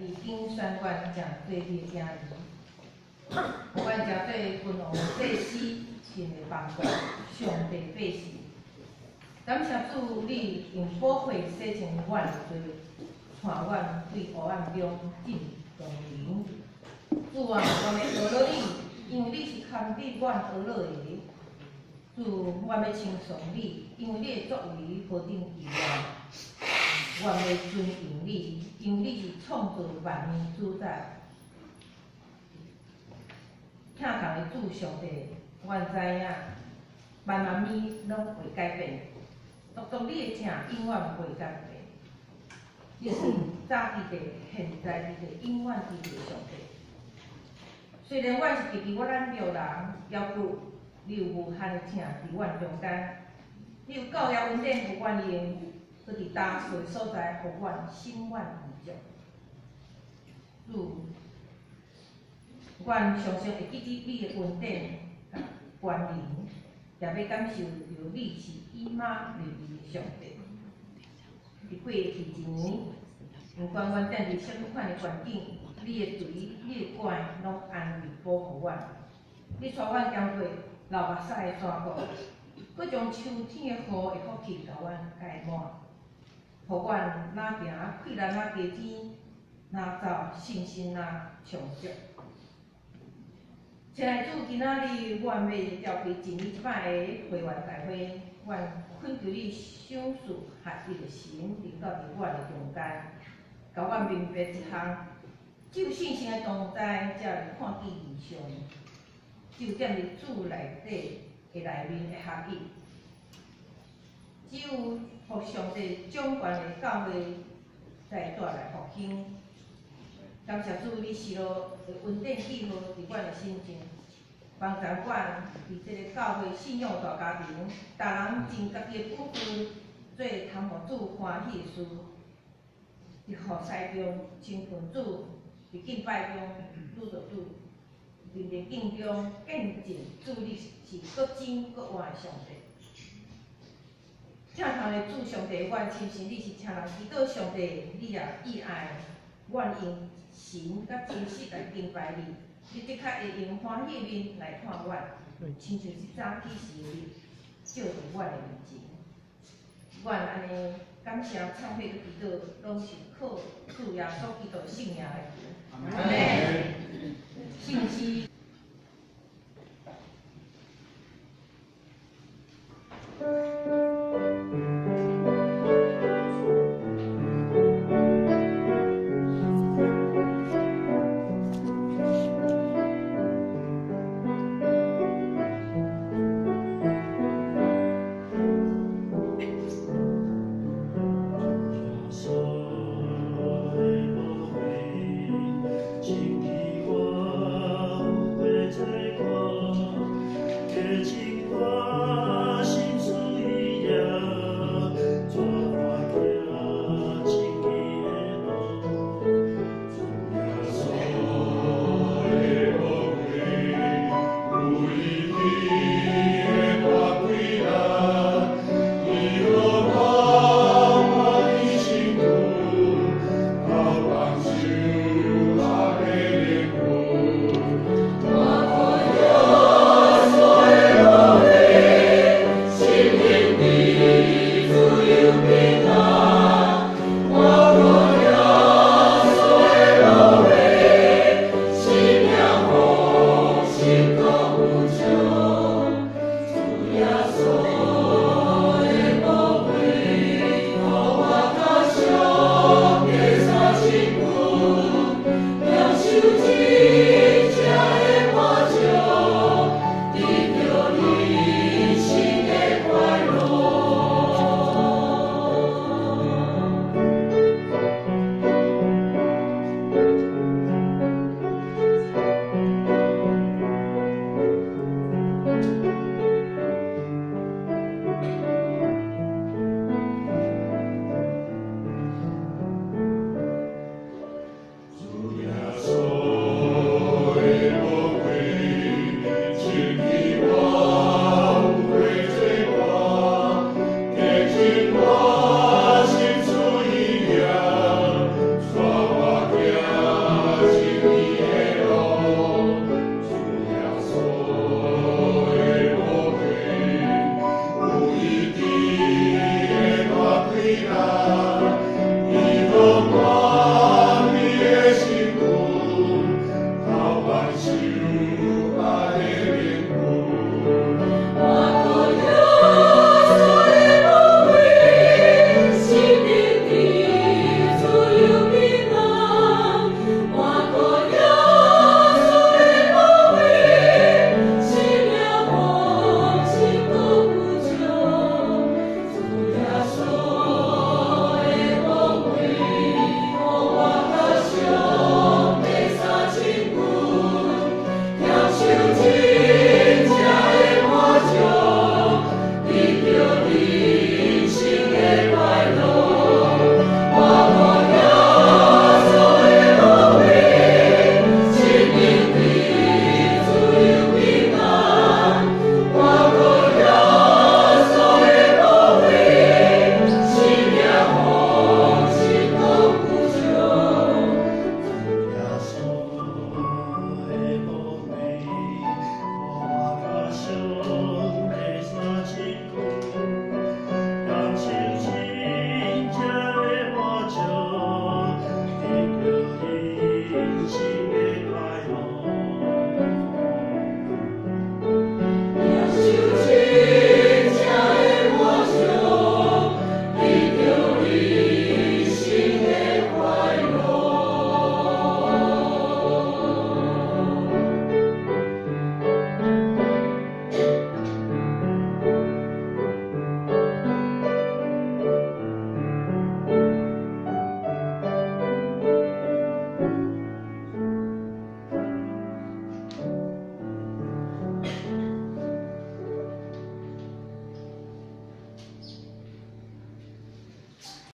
伫顶宣愿正对你的正义。愿正对君王祭司神的帮助，上帝百姓。感谢主，你用宝血洗净阮的罪，带阮对黑暗中进光明。主啊，我要学了你，因为你是堪比阮学了的。主，我要称颂你，因为你的作为何等奇妙。我要尊敬你，因为你是创造万物主宰。疼痛的主上帝，阮知影，万万物拢会改变，独独你的正永远袂改变。你是早伫地，现在伫地，永远伫地上帝。虽然阮是家己我咱着人，要不你有无限的疼伫阮中间，你有教育稳定互阮用，搁伫打碎所在，互阮心愿意足。主，阮常常会记起你的恩典甲关联，也要感受到你是以马内利的上帝。伫过去一年，不管阮踮伫什么款的环境，你的锤、你的管拢安慰保护阮。你带阮经过流目屎的山谷，搁将秋天的雨的福气甲阮盖满，互阮哪行困难哪加甜，哪走信心哪充足。亲爱的主，今仔日阮要召开一年一摆的会员大会，阮恳求你赏赐合一的神临到伫阮的中间，甲阮明白一项，只有信心的同在，才会看见异象。只有踮伫主内底的内面的合一，只有互上帝掌权的教会，才会带来复兴。感谢主，你是落的恩典记号伫阮的心中，帮助阮伫这个教会信仰大家庭，逐人尽家己的本分，做通互主欢喜的事。伫服侍中亲近主，伫敬拜中拄着主，面面敬中见证主你是搁真搁活的上帝。疼痛的主上帝，阮深信你是请人祈祷上帝，你也意爱阮用神甲真实来敬拜你，你的确会用欢喜面来看阮，亲像一早起时的日，照伫阮的面前。阮安尼感谢忏悔佮祈祷，拢是靠主耶稣基督圣名来求。阿门。信息。